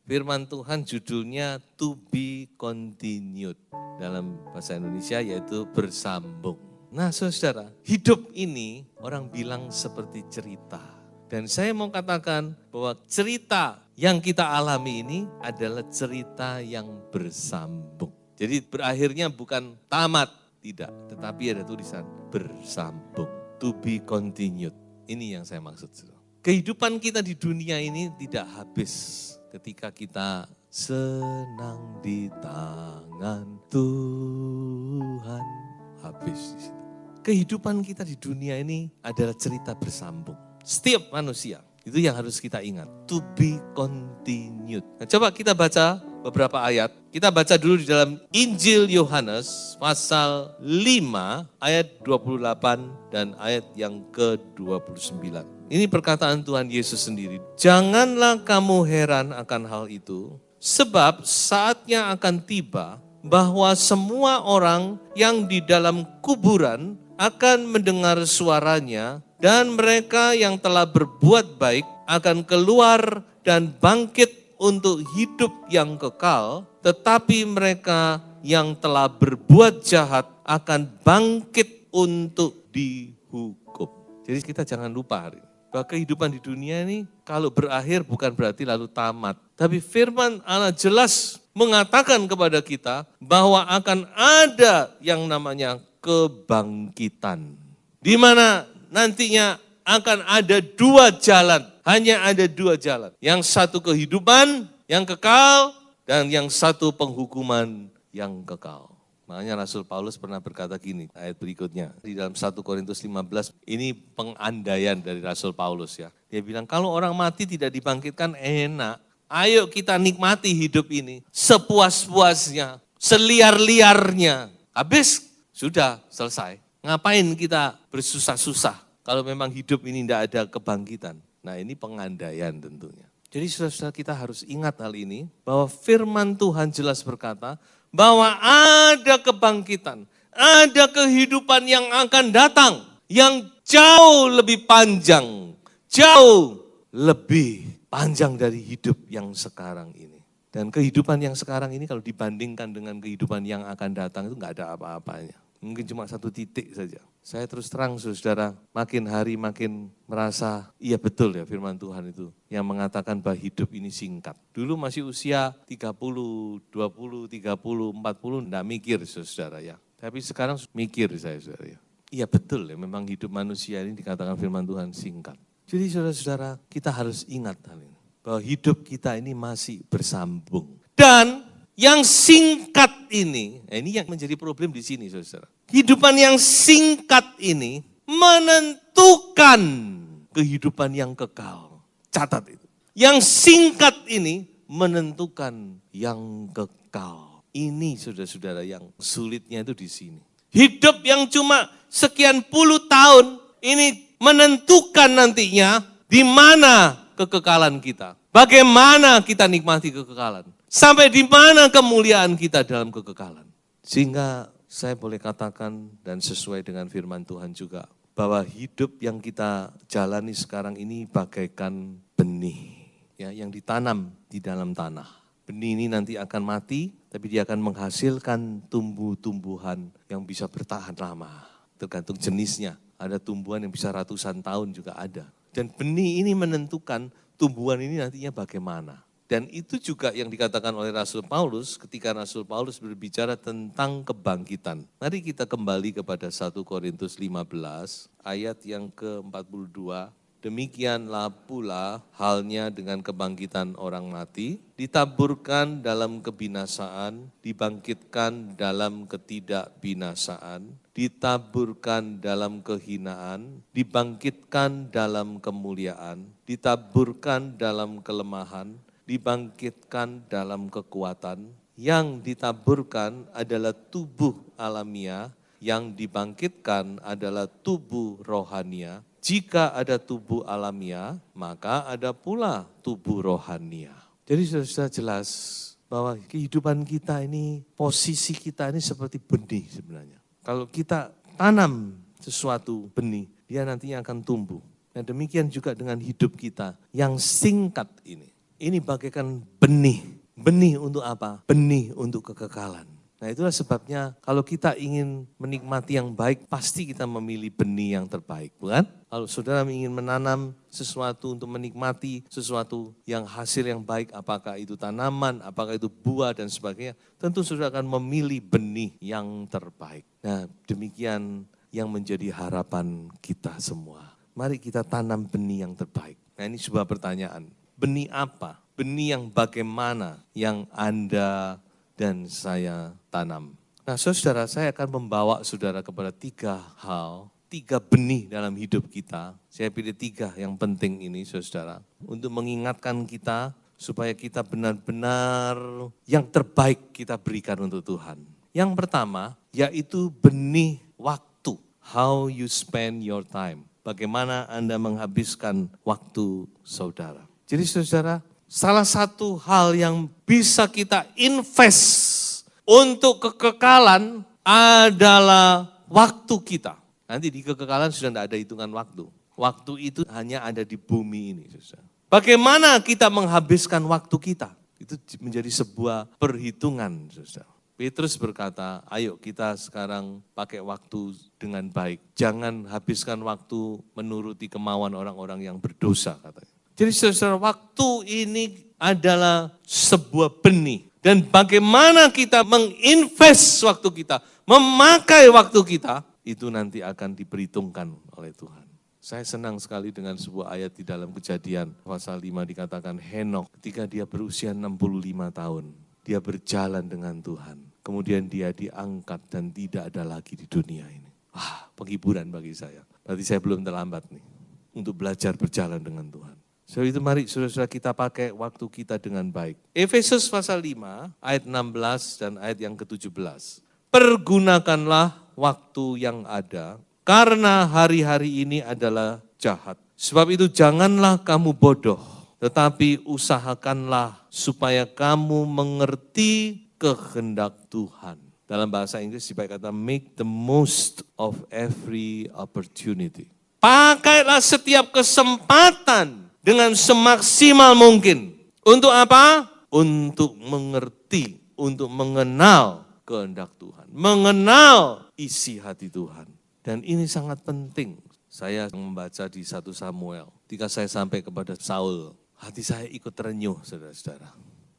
Firman Tuhan judulnya To Be Continued. Dalam bahasa Indonesia yaitu bersambung. Nah saudara, hidup ini orang bilang seperti cerita. Dan saya mau katakan bahwa cerita yang kita alami ini adalah cerita yang bersambung. Jadi berakhirnya bukan tamat, tidak. Tetapi ada tulisan bersambung. To be continued. Ini yang saya maksud. Kehidupan kita di dunia ini tidak habis ketika kita senang di tangan Tuhan. Habis di situ. Kehidupan kita di dunia ini adalah cerita bersambung. Setiap manusia, itu yang harus kita ingat. To be continued. Nah, coba kita baca beberapa ayat. Kita baca dulu di dalam Injil Yohanes pasal 5 ayat 28 dan ayat yang ke-29. Ini perkataan Tuhan Yesus sendiri. Janganlah kamu heran akan hal itu, sebab saatnya akan tiba bahwa semua orang yang di dalam kuburan akan mendengar suaranya, dan mereka yang telah berbuat baik akan keluar dan bangkit untuk hidup yang kekal, tetapi mereka yang telah berbuat jahat akan bangkit untuk dihukum. Jadi kita jangan lupa hari ini, bahwa kehidupan di dunia ini kalau berakhir bukan berarti lalu tamat. Tapi firman Allah jelas mengatakan kepada kita bahwa akan ada yang namanya kebangkitan. Di mana nantinya akan ada dua jalan. Hanya ada dua jalan. Yang satu kehidupan yang kekal dan yang satu penghukuman yang kekal. Makanya Rasul Paulus pernah berkata gini, ayat berikutnya. Di dalam 1 Korintus 15, ini pengandaian dari Rasul Paulus ya. Dia bilang kalau orang mati tidak dibangkitkan enak. Ayo kita nikmati hidup ini sepuas-puasnya, seliar-liarnya. Habis, sudah selesai. Ngapain kita bersusah-susah kalau memang hidup ini tidak ada kebangkitan. Nah ini pengandaian tentunya. Jadi saudara-saudara kita harus ingat hal ini, bahwa firman Tuhan jelas berkata, bahwa ada kebangkitan, ada kehidupan yang akan datang, yang jauh lebih panjang, jauh lebih panjang dari hidup yang sekarang ini. Dan kehidupan yang sekarang ini kalau dibandingkan dengan kehidupan yang akan datang itu nggak ada apa-apanya. Mungkin cuma satu titik saja. Saya terus terang saudara, makin hari makin merasa, iya betul ya firman Tuhan itu. Yang mengatakan bahwa hidup ini singkat. Dulu masih usia 30, 20, 30, 40, enggak mikir saudara ya. Tapi sekarang mikir saya saudara ya. Iya betul ya, memang hidup manusia ini dikatakan firman Tuhan singkat. Jadi saudara-saudara, kita harus ingat hal ini. Bahwa hidup kita ini masih bersambung. Dan yang singkat ini yang menjadi problem di sini saudara. Kehidupan yang singkat ini menentukan kehidupan yang kekal. Catat itu. Yang singkat ini menentukan yang kekal. Ini saudara-saudara yang sulitnya itu di sini. Hidup yang cuma sekian puluh tahun ini menentukan nantinya di mana kekekalan kita. Bagaimana kita nikmati kekekalan. Sampai di mana kemuliaan kita dalam kekekalan. Sehingga saya boleh katakan dan sesuai dengan firman Tuhan juga, bahwa hidup yang kita jalani sekarang ini bagaikan benih ya, yang ditanam di dalam tanah. Benih ini nanti akan mati, tapi dia akan menghasilkan tumbuh-tumbuhan yang bisa bertahan lama. Tergantung jenisnya, ada tumbuhan yang bisa ratusan tahun juga ada. Dan benih ini menentukan tumbuhan ini nantinya bagaimana. Dan itu juga yang dikatakan oleh Rasul Paulus ketika Rasul Paulus berbicara tentang kebangkitan. Mari kita kembali kepada 1 Korintus 15 ayat yang ke-42. Demikianlah pula halnya dengan kebangkitan orang mati, ditaburkan dalam kebinasaan, dibangkitkan dalam ketidakbinasaan, ditaburkan dalam kehinaan, dibangkitkan dalam kemuliaan, ditaburkan dalam kelemahan, dibangkitkan dalam kekuatan. Yang ditaburkan adalah tubuh alamiah, yang dibangkitkan adalah tubuh rohania. Jika ada tubuh alamiah, maka ada pula tubuh rohania. Jadi sudah jelas bahwa kehidupan kita ini, posisi kita ini seperti benih sebenarnya. Kalau kita tanam sesuatu benih, dia nantinya akan tumbuh. Dan demikian juga dengan hidup kita yang singkat ini. ini bagaikan benih. Benih untuk apa? Benih untuk kekekalan. Nah itulah sebabnya kalau kita ingin menikmati yang baik, pasti kita memilih benih yang terbaik, bukan? Kalau saudara ingin menanam sesuatu untuk menikmati sesuatu yang hasil yang baik, apakah itu tanaman, apakah itu buah dan sebagainya, tentu saudara akan memilih benih yang terbaik. Nah demikian yang menjadi harapan kita semua. Mari kita tanam benih yang terbaik. Nah ini sebuah pertanyaan, benih apa? Benih yang bagaimana yang Anda dan saya tanam. Nah saudara, saya akan membawa saudara kepada 3 hal, 3 benih dalam hidup kita. Saya pilih 3 yang penting ini saudara, untuk mengingatkan kita supaya kita benar-benar yang terbaik kita berikan untuk Tuhan. Yang pertama, yaitu benih waktu. How you spend your time. Bagaimana Anda menghabiskan waktu saudara. Jadi saudara, salah satu hal yang bisa kita invest untuk kekekalan adalah waktu kita. Nanti di kekekalan sudah tidak ada hitungan waktu. Waktu itu hanya ada di bumi ini. Bagaimana kita menghabiskan waktu kita? Itu menjadi sebuah perhitungan. Petrus berkata, ayo kita sekarang pakai waktu dengan baik. Jangan habiskan waktu menuruti kemauan orang-orang yang berdosa katanya. Jadi saudara, waktu ini adalah sebuah benih. Dan bagaimana kita menginvest waktu kita, memakai waktu kita, itu nanti akan diperhitungkan oleh Tuhan. Saya senang sekali dengan sebuah ayat di dalam Kejadian pasal 5 dikatakan Henokh ketika dia berusia 65 tahun. Dia berjalan dengan Tuhan. Kemudian dia diangkat dan tidak ada lagi di dunia ini. Penghiburan bagi saya. Berarti saya belum terlambat nih untuk belajar berjalan dengan Tuhan. So itu mari saudara-saudara kita pakai waktu kita dengan baik. Efesus pasal 5 ayat 16 dan ayat yang ke-17. Pergunakanlah waktu yang ada karena hari-hari ini adalah jahat. Sebab itu janganlah kamu bodoh, tetapi usahakanlah supaya kamu mengerti kehendak Tuhan. Dalam bahasa Inggris dipakai kata make the most of every opportunity. Pakailah setiap kesempatan dengan semaksimal mungkin. Untuk apa? Untuk mengerti, untuk mengenal kehendak Tuhan. Mengenal isi hati Tuhan. Dan ini sangat penting. Saya membaca di 1 Samuel. Ketika saya sampai kepada Saul, hati saya ikut terenyuh, saudara-saudara.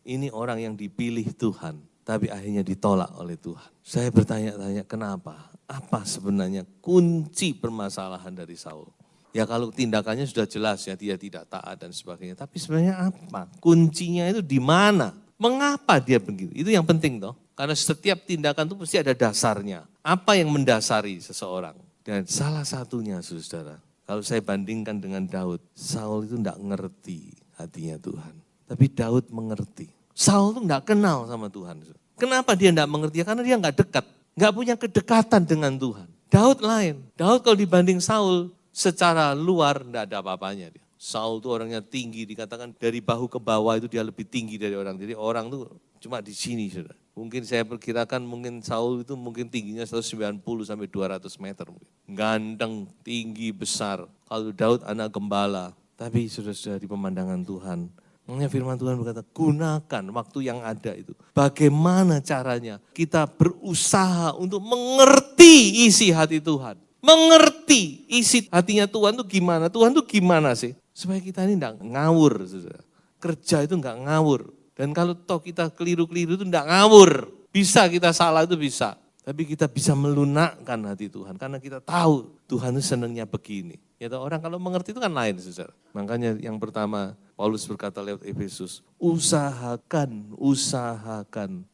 Ini orang yang dipilih Tuhan, tapi akhirnya ditolak oleh Tuhan. Saya bertanya-tanya kenapa? Apa sebenarnya kunci permasalahan dari Saul? Ya kalau tindakannya sudah jelas ya dia tidak taat dan sebagainya. Tapi sebenarnya apa? Kuncinya itu di mana? Mengapa dia begitu? Itu yang penting toh. Karena setiap tindakan itu pasti ada dasarnya. Apa yang mendasari seseorang? Dan salah satunya saudara, kalau saya bandingkan dengan Daud, Saul itu tidak ngerti hatinya Tuhan. Tapi Daud mengerti. Saul itu tidak kenal sama Tuhan. Kenapa dia tidak mengerti? Karena dia nggak dekat. Nggak punya kedekatan dengan Tuhan. Daud lain. Daud kalau dibanding Saul, secara luar tidak ada apa-apanya dia. Saul itu orangnya tinggi, dikatakan dari bahu ke bawah itu dia lebih tinggi dari orang. Jadi orang itu cuma di sini sudah. Mungkin saya perkirakan mungkin Saul itu mungkin tingginya 190 sampai 200 meter. Ganteng, tinggi, besar. Kalau Daud anak gembala. Tapi sudah di pemandangan Tuhan. Makanya firman Tuhan berkata, gunakan waktu yang ada itu. Bagaimana caranya kita berusaha untuk mengerti isi hati Tuhan. Mengerti isi hatinya Tuhan itu gimana. Tuhan itu gimana sih? Supaya kita ini tidak ngawur. Saudara. Kerja itu enggak ngawur. Dan kalau toh kita keliru-keliru itu enggak ngawur. Bisa kita salah itu bisa. Tapi kita bisa melunakkan hati Tuhan. Karena kita tahu Tuhan itu senangnya begini. Ya orang kalau mengerti itu kan lain. Saudara. Makanya yang pertama Paulus berkata lewat Efesus. Usahakan.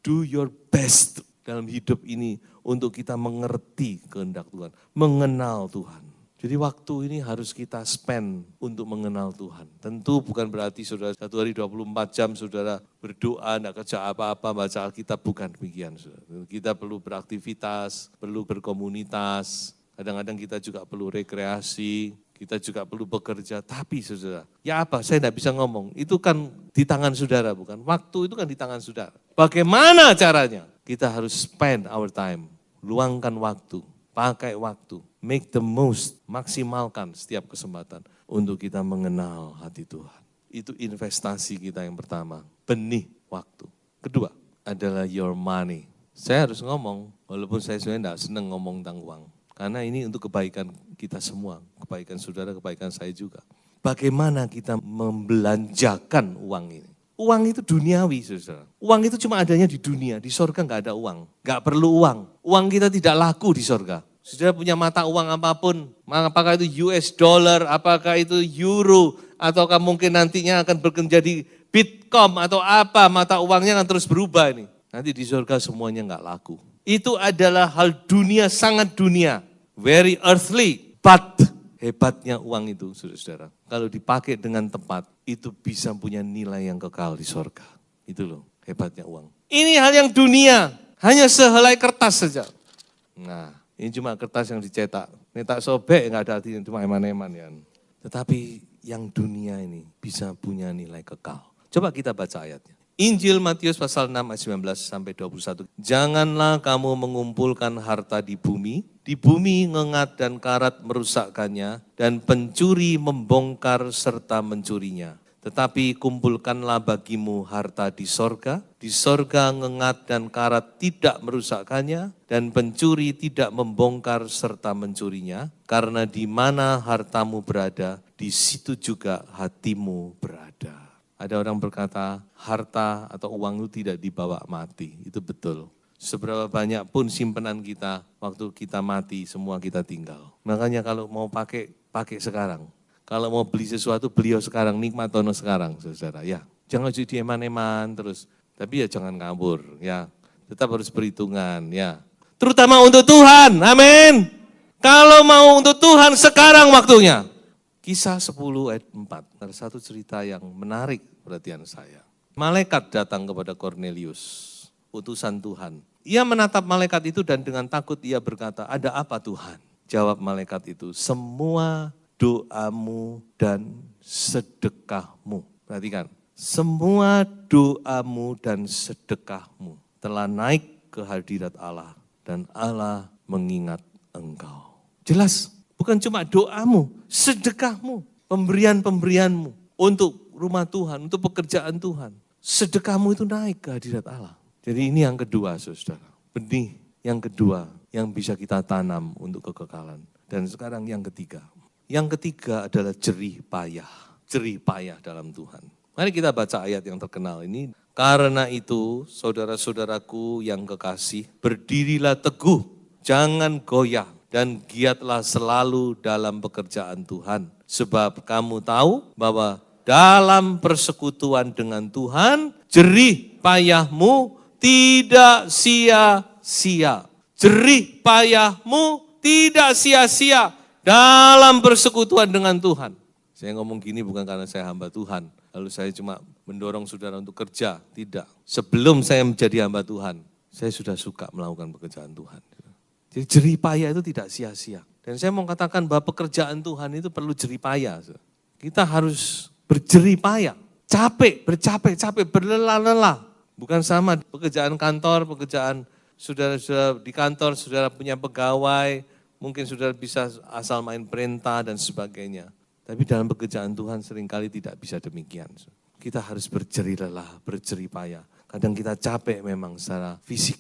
Do your best dalam hidup ini. Untuk kita mengerti kehendak Tuhan. Mengenal Tuhan. Jadi waktu ini harus kita spend untuk mengenal Tuhan. Tentu bukan berarti saudara 1 hari 24 jam saudara berdoa, tidak kerja apa-apa, baca Alkitab, bukan demikian. Saudara. Kita perlu beraktivitas, perlu berkomunitas, kadang-kadang kita juga perlu rekreasi, kita juga perlu bekerja. Tapi saudara, ya apa, saya tidak bisa ngomong, itu kan di tangan saudara bukan? Waktu itu kan di tangan saudara. Bagaimana caranya? Kita harus spend our time, luangkan waktu, pakai waktu. Make the most, maksimalkan setiap kesempatan untuk kita mengenal hati Tuhan. Itu investasi kita yang pertama, benih waktu. Kedua adalah your money. Saya harus ngomong, walaupun saya sebenarnya tidak senang ngomong tentang uang. Karena ini untuk kebaikan kita semua, kebaikan saudara, kebaikan saya juga. Bagaimana kita membelanjakan uang ini? Uang itu duniawi, saudara. Uang itu cuma adanya di dunia, di sorga nggak ada uang. Nggak perlu uang. Uang kita tidak laku di sorga. Saudara punya mata uang apapun, apakah itu US dollar, apakah itu euro, ataukah mungkin nantinya akan menjadi Bitcoin atau apa, mata uangnya akan terus berubah ini. Nanti di surga semuanya enggak laku. Itu adalah hal dunia, sangat dunia. Very earthly, but hebatnya uang itu, saudara-saudara. Kalau dipakai dengan tepat, itu bisa punya nilai yang kekal di surga. Itu loh, hebatnya uang. Ini hal yang dunia, hanya sehelai kertas saja. Nah, ini cuma kertas yang dicetak. Ini tak sobek, enggak ada artinya, cuma eman-eman ya. Tetapi yang dunia ini bisa punya nilai kekal. Coba kita baca ayatnya. Injil Matius pasal 6 ayat 19 sampai 21. Janganlah kamu mengumpulkan harta di bumi ngengat dan karat merusakkannya, dan pencuri membongkar serta mencurinya. Tetapi kumpulkanlah bagimu harta di sorga ngengat dan karat tidak merusakkannya, dan pencuri tidak membongkar serta mencurinya. Karena di mana hartamu berada, di situ juga hatimu berada. Ada orang berkata, harta atau uang itu tidak dibawa mati. Itu betul. Seberapa banyak pun simpenan kita, waktu kita mati, semua kita tinggal. Makanya kalau mau pakai sekarang. Kalau mau beli sesuatu, beliau sekarang, nikmatono sekarang, saudara. Ya, jangan jadi eman-eman terus. Tapi ya jangan ngabur, ya. Tetap harus perhitungan, ya. Terutama untuk Tuhan, amin. Kalau mau untuk Tuhan, sekarang waktunya. Kisah 10 ayat 4, ada satu cerita yang menarik perhatian saya. Malaikat datang kepada Kornelius, utusan Tuhan. Ia menatap malaikat itu dan dengan takut ia berkata, ada apa Tuhan? Jawab malaikat itu, semua doamu dan sedekahmu. Perhatikan, semua doamu dan sedekahmu telah naik ke hadirat Allah dan Allah mengingat engkau. Jelas, bukan cuma doamu, sedekahmu, pemberian-pemberianmu untuk rumah Tuhan, untuk pekerjaan Tuhan. Sedekahmu itu naik ke hadirat Allah. Jadi ini yang kedua, saudara. Benih yang kedua yang bisa kita tanam untuk kekekalan. Dan sekarang yang ketiga. Yang ketiga adalah jerih payah dalam Tuhan. Mari kita baca ayat yang terkenal ini. Karena itu, saudara-saudaraku yang kekasih, berdirilah teguh, jangan goyah, dan giatlah selalu dalam pekerjaan Tuhan. Sebab kamu tahu bahwa dalam persekutuan dengan Tuhan, jerih payahmu tidak sia-sia. Jerih payahmu tidak sia-sia dalam persekutuan dengan Tuhan. Saya ngomong gini bukan karena saya hamba Tuhan, lalu saya cuma mendorong saudara untuk kerja, tidak. Sebelum saya menjadi hamba Tuhan, saya sudah suka melakukan pekerjaan Tuhan. Jadi jerih payah itu tidak sia-sia. Dan saya mau katakan bahwa pekerjaan Tuhan itu perlu jerih payah. Kita harus berjerih payah, bercapek-capek, berlelah-lelah. Bukan sama pekerjaan kantor, pekerjaan saudara-saudara di kantor, saudara punya pegawai, mungkin saudara bisa asal main perintah dan sebagainya. Tapi dalam pekerjaan Tuhan seringkali tidak bisa demikian. Kita harus berjerih lelah, berjerih payah. Kadang kita capek memang secara fisik.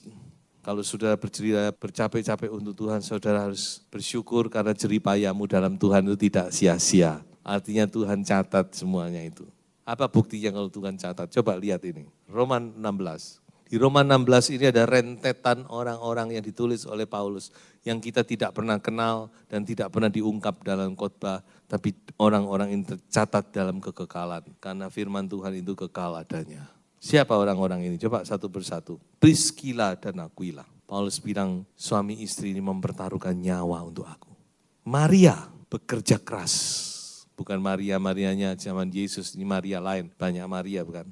Kalau saudara berjerih, bercapek-capek untuk Tuhan, saudara harus bersyukur karena jerih payahmu dalam Tuhan itu tidak sia-sia. Artinya Tuhan catat semuanya itu. Apa buktinya kalau Tuhan catat? Coba lihat ini, Roma 16. Di Roma 16 ini ada rentetan orang-orang yang ditulis oleh Paulus yang kita tidak pernah kenal dan tidak pernah diungkap dalam khotbah, tapi orang-orang ini tercatat dalam kekekalan karena firman Tuhan itu kekal adanya. Siapa orang-orang ini? Coba satu persatu. Priscilla dan Aquila. Paulus bilang suami istri ini mempertaruhkan nyawa untuk aku. Maria bekerja keras. Bukan Marianya zaman Yesus, ini Maria lain, banyak Maria bukan.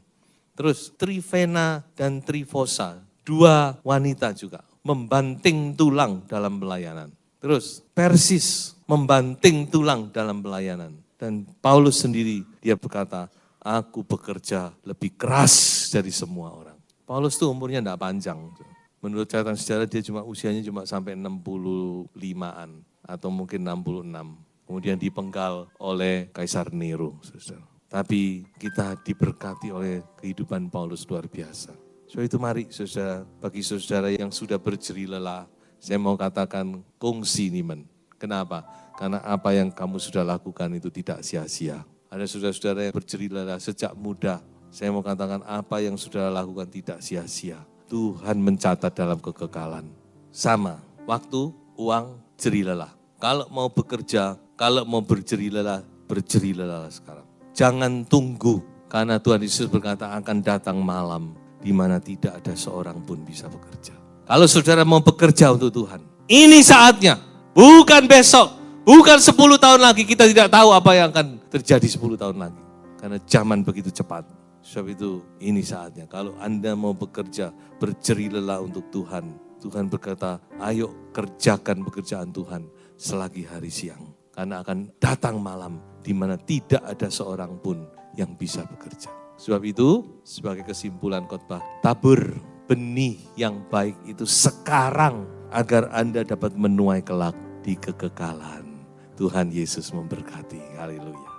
Terus Trifena dan Trifosa, dua wanita juga, membanting tulang dalam pelayanan. Terus Persis membanting tulang dalam pelayanan. Dan Paulus sendiri, dia berkata, aku bekerja lebih keras dari semua orang. Paulus tuh umurnya enggak panjang. Menurut catatan sejarah dia usianya cuma sampai 65-an atau mungkin 66. Kemudian dipenggal oleh Kaisar Nero. Tapi kita diberkati oleh kehidupan Paulus luar biasa. So itu mari saudara, bagi saudara yang sudah berjeri lelah, saya mau katakan kongsi nimen. Kenapa? Karena apa yang kamu sudah lakukan itu tidak sia-sia. Ada saudara-saudara yang berjeri lelah sejak muda. Saya mau katakan apa yang saudara lakukan tidak sia-sia. Tuhan mencatat dalam kekekalan. Sama, waktu, uang, jeri lelah. Kalau mau bekerja, kalau mau berjeri lelah sekarang. Jangan tunggu, karena Tuhan Yesus berkata akan datang malam di mana tidak ada seorang pun bisa bekerja. Kalau saudara mau bekerja untuk Tuhan, ini saatnya, bukan besok, bukan 10 tahun lagi, kita tidak tahu apa yang akan terjadi 10 tahun lagi. Karena zaman begitu cepat. Sebab itu ini saatnya, kalau Anda mau bekerja, berjeri lelah untuk Tuhan. Tuhan berkata, ayo kerjakan pekerjaan Tuhan selagi hari siang. Karena akan datang malam di mana tidak ada seorang pun yang bisa bekerja. Sebab itu, sebagai kesimpulan khotbah, tabur benih yang baik itu sekarang agar Anda dapat menuai kelak di kekekalan. Tuhan Yesus memberkati. Haleluya.